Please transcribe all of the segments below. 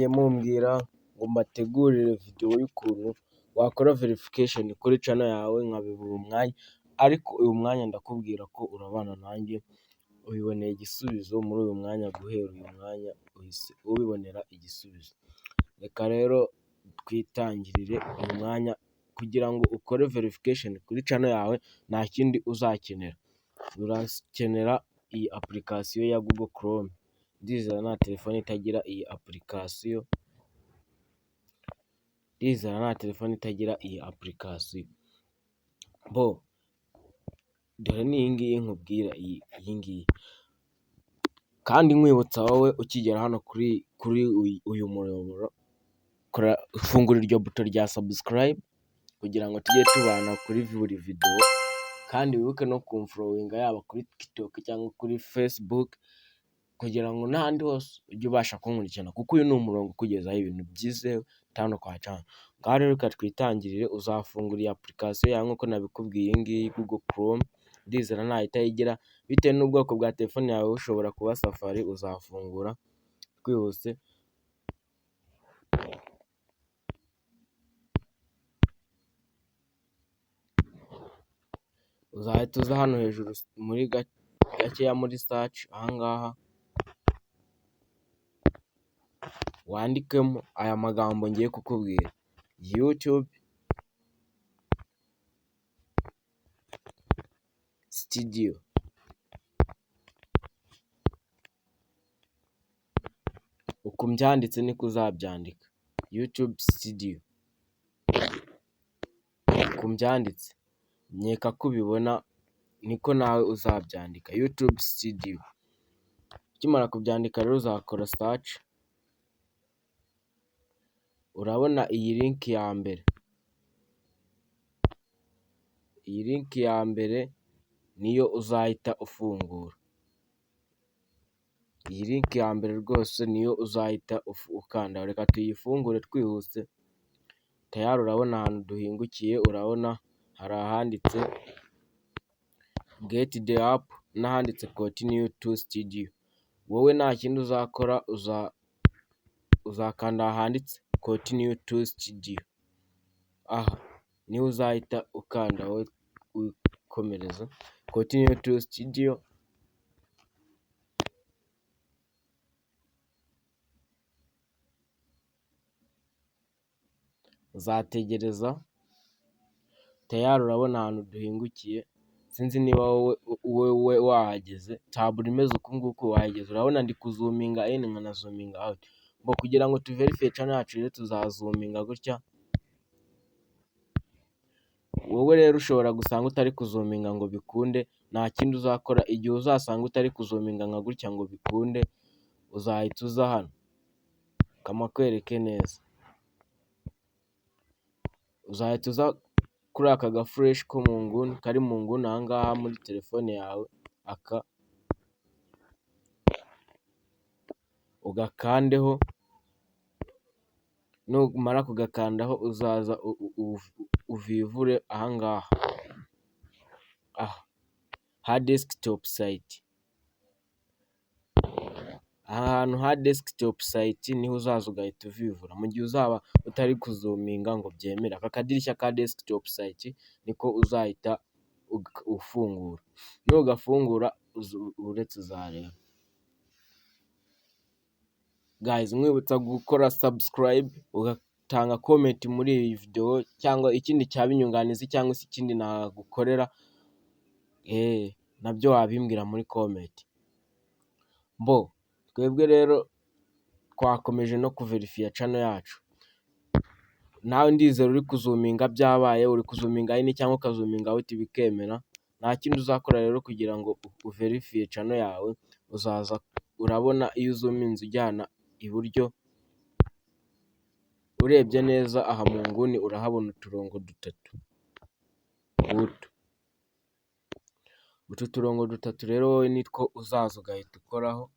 mumbwira ngo mbategurire video y'ukuntu wakora verification kuri channel yawe nkabibura umwanya, ariko uyu mwanya ndakubwira ko urabana nanjye ubiboneye igisubizo muri uyu mwanya. Guhera uyu mwanya uhise ubibonera igisubizo. Reka rero twitangirire uyu mwanya. Kugira ngo ukore verification kuri channel yawe nta kindi uzakenera, urakenera iyi application ya Google Chrome. Ndizera nta telefone itagira iyi application, dore ni iyi ngiyi nkubwira, iyi ngiyi. Kandi nkwibutsa wowe ukigera hano kuri uyu muyoboro, fungura iryo buto rya subscribe kugira ngo tujye tubana kuri buri video, kandi wibuke no kumfollowinga yaba kuri TikTok cyangwa kuri Facebook, kugira ngo n'ahandi hose ujye ubasha kunkurikirana, kuko uyu ni umurongo ukugezaho ibintu byizewe tano kwa tano. Ngaho rero reka twitangirire. Uzafungura iyi application yawe nk'uko nabikubwiye, iyi ngiyi Google Chrome. Ndizera ntahita yigira, bitewe n'ubwoko bwa telefone yawe ushobora kuba Safari. Uzafungura twihuse, uzahita uza hano hejuru muri gakeya muri search, ahangaha wandikemo aya magambo ngiye kukubwira: YouTube Studio. Uko mbyanditse niko uzabyandika, YouTube Studio. Uko mbyanditse nkeka ko ubibona, niko nawe uzabyandika, YouTube Studio. Ukimara kubyandika rero uzakora search. Urabona iyi link ya mbere, iyi link ya mbere niyo uzahita ufungura. Iyi link ya mbere rwose niyo uzahita ukanda. Reka tuyifungure twihuse. Tayari urabona ahantu duhingukiye, urabona hari ahanditse get the app n'ahanditse continue to studio. Wowe nta kindi uzakora, uzakanda ahanditse continue to studio. Aha niho uzahita ukanda wowe ukomereza continue to studio. Uzategereza. Tayari urabona ahantu duhingukiye. Sinzi niba wowe wahageze. Tabura imeze uku nguku wahageze. Urabona ndi kuzuminga in nkanazuminga out. Ngo kugira ngo tuverifye channel yacu rero tuzazuminga gutya. Wowe rero ushobora gusanga utari kuzuminga ngo bikunde, nta kindi uzakora. Igihe uzasanga utari kuzuminga nka gutya ngo bikunde, uzahita uza hano kamakwereke neza. Uzahita uza kuri aka gafresh ko mu nguni, kari mu nguni ahangaha muri telefone yawe, aka ugakandeho. Numara kugakandaho uzaza uvivure ahangaha, ha desktop site. Ahantu ha desktop site niho uzaza ugahita uvivura, mu gihe uzaba utari kuzuminga ngo byemere. Aka kadirishya ka desktop site niko uzahita ufungura. Nugafungura uretse uzareba. Guys, mwibutsa gukora subscribe, ugatanga comment muri iyi video, cyangwa ikindi cyaba inyunganizi cyangwa se ikindi nagukorera, nabyo wabimbwira muri comment. Twebwe rero twakomeje no kuverifya channel yacu. Nawe ndizera uri kuzuminga byabaye, uri kuzuminga in cyangwa ukazuminga out bikemera. Nta kindi uzakora rero kugira ngo uverifye channel yawe. Uzaza, urabona iyo uzuminze ujyana iburyo, urebye neza aha mu nguni urahabona uturongo dutatu. Utu turongo dutatu rero wowe nitwo uzaza ugahita ukoraho.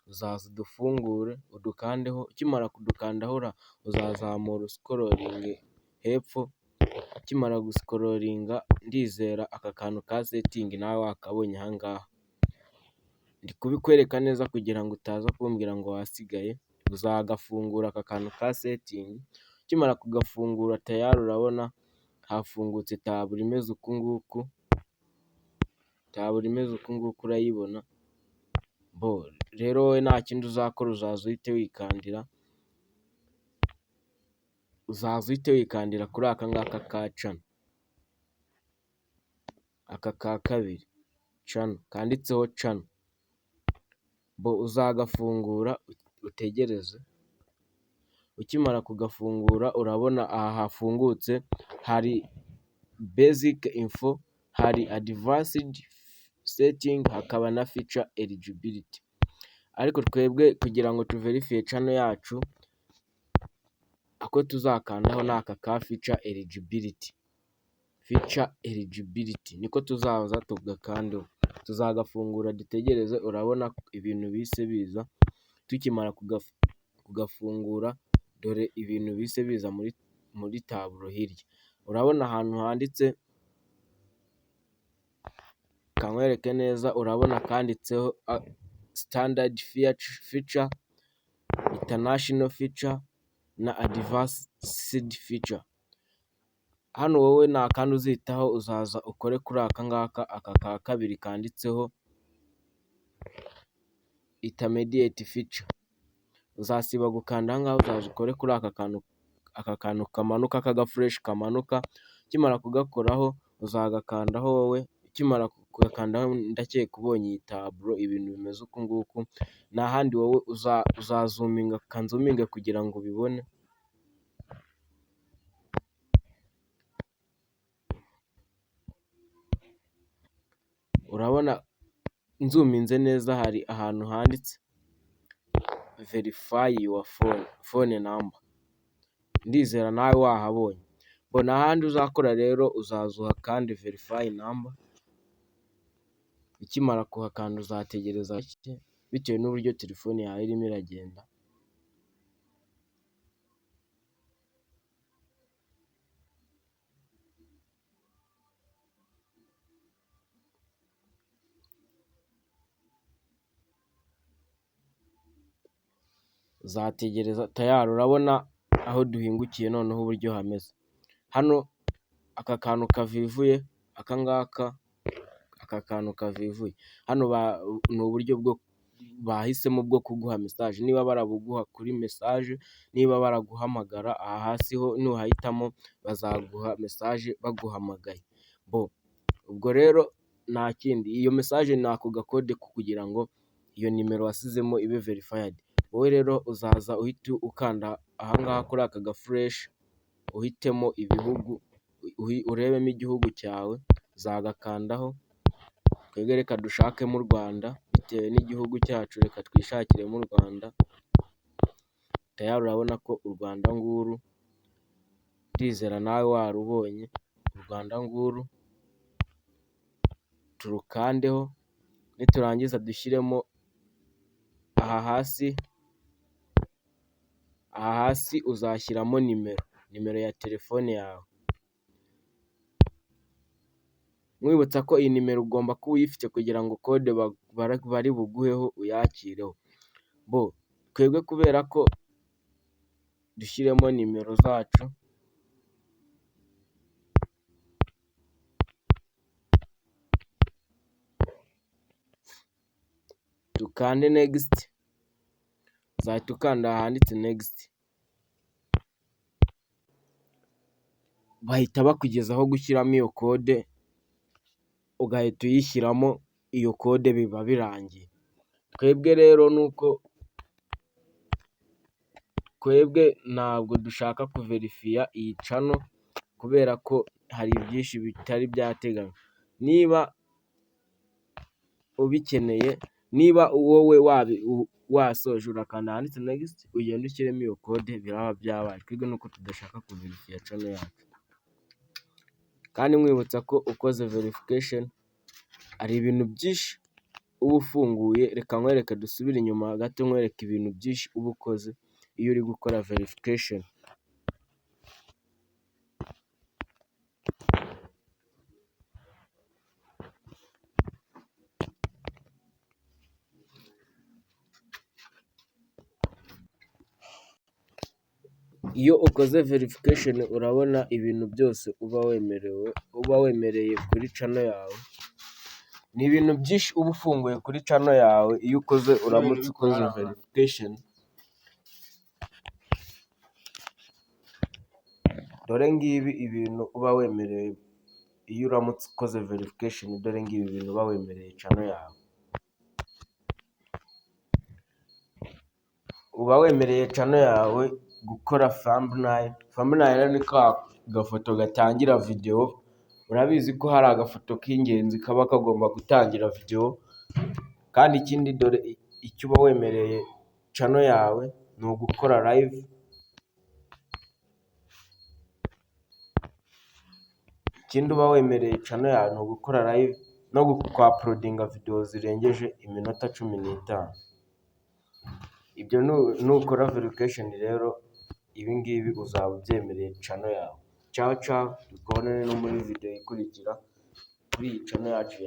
Uzaza udufungure udukandeho. Ukimara kudukandaho uzazamura scrolling hepfo. Ukimara guscrollinga, ndizera aka kantu ka setting nawe wakabonye ahangaha. Ndi kubikwereka neza kugira ngo utaza kumbwira ngo wasigaye. uzagafungura aka kantu ka setingi, ukimara kugafungura tayari urabona hafungutse taburo imeze uku nguku, taburo imeze uku nguku urayibona, rero wowe nta kindi uzakora uzaza uhite wikandira kuri aka ngaka ka cano, aka ka kabiri cano kanditseho cano, uzagafungura utegereze, ukimara kugafungura urabona aha hafungutse hari bezike info, hari adivasidi setingi, hakaba na fica eligibiliti. Ariko twebwe kugira ngo tuverifiye cano yacu, ako tuzakandaho ni aka ka fica eligibiliti, niko tuzaza tugakandaho, tuzagafungura dutegereze, urabona ibintu bihise biza. Tukimara kugafungura dore ibintu bihise biza muri taburo hirya, urabona ahantu handitse, kankwereke neza, urabona kanditseho sitandadi fica, intanashono fica na adivasidi fica. Hano wowe nta kandi uzitaho, uzaza ukore kuri aka ngaka, aka ka kabiri kanditseho intamediyeti fica, uzasiba gukanda aha ngaha, uzaza ukore kuri aka kantu kamanuka k'agafureshi kamanuka, ukimara kugakoraho uzagakandaho wowe, ukimara kugakandaho ndakeka ubonye iyi taburo ibintu bimeze uku nguku, nta handi wowe uzazuminga, kanzuminge kugira ngo ubibone, urabona nzuminze neza hari ahantu handitse verifayi yuwa fone namba, ndizera nawe wahabonye. Nta handi uzakora rero, uzaza uhakande verifayi namba, ukimara kuhakanda uzategereza gake bitewe n'uburyo telefone yawe irimo iragenda. Uzategereza tayari, urabona aho duhingukiye noneho uburyo hameze. Hano aka kantu kavivuye, aka ngaka, aka kantu kavivuye, hano ni uburyo bahisemo bwo kuguha mesaje, niba barabuguha kuri mesaje, niba baraguhamagara, aha hasi ho nuhahitamo bazaguha mesaje baguhamagaye. Ubwo rero nta kindi, iyo mesaje ni ako gakode kugira ngo iyo nimero wasizemo ibe verifayidi. Wowe rero uzaza uhite ukanda aha ngaha kuri aka gafureshi, uhitemo ibihugu, urebemo igihugu cyawe, uzagakandaho. Twebwe reka dushakemo u Rwanda, bitewe n'igihugu cyacu reka twishakiremo u Rwanda, tayari urabona ko u Rwanda nguru, ndizera nawe warubonye, u Rwanda nguru, turukandeho, niturangiza dushyiremo aha hasi uzashyiramo nimero ya telefone yawe, mwibutsa ko iyi nimero ugomba kuba uyifite kugira ngo kode bari buguheho uyakireho. Twebwe kubera ko dushyiremo nimero zacu, dukande negisiti, uzahita ukanda ahanditse negisiti, bahita bakugezaho gushyiramo iyo kode, ugahita uyishyiramo, iyo kode biba birangiye. Twebwe rero twebwe ntabwo dushaka kuverifiya iyi cano, kubera ko hari byinshi bitari byateganywa. Niba ubikeneye, niba wowe wasoje urakanda ahanditse negisiti, ugenda ushyiremo iyo kode, biraba byabaye. Twebwe nuko tudashaka kuverifiya cano yacu, kandi mwibutsa ko ukoze verifikasheni hari ibintu byinshi uba ufunguye. Reka nkwereke, dusubire inyuma gato nkwereke ibintu byinshi uba ukoze iyo uri gukora verifikasheni. Iyo ukoze verification urabona ibintu byose uba wemereye kuri channel yawe. Ni ibintu byinshi uba ufunguye kuri channel yawe iyo uramutse ukoze verification. Dore ngibi ibintu uba wemereye iyo uramutse ukoze verification. Dore ngibi ibintu uba wemereye channel yawe. Uba wemereye channel yawe gukora thumbnail. Thumbnail ni ka gafoto gatangira video. Urabizi ko hari agafoto k'ingenzi kaba kagomba gutangira video. Kandi ikindi dore icyo uba wemereye channel yawe ni ugukora live. Ikindi uba wemereye channel yawe ni ugukora live no uploadinga video zirengeje iminota 15. Ibyo nukora verification rero ibi ngibi uzaba ubyemereye channel yawe. Ciao ciao, tukabonane no muri video ikurikira kuri iyi channel yacu.